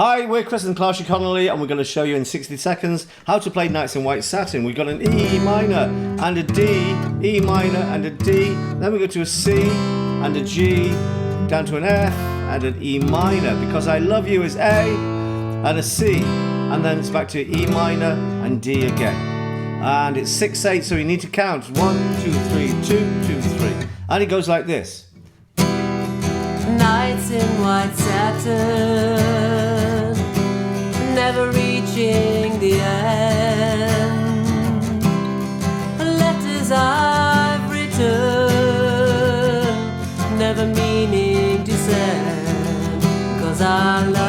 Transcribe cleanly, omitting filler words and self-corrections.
Hi, we're Chris and Klaasje Connelly, and we're going to show you in 60 seconds how to play Nights in White Satin. We've got an E minor and a D, E minor and a D, then we go to a C and a G, down to an F and an E minor. Because I Love You is A and a C, and then it's back to E minor and D again. And it's 6/8, so you need to count 1, 2, 3, 2, 2, 3. And it goes like this. Nights in white satin, never reaching the end. Letters I've written, never meaning to send, 'cause I love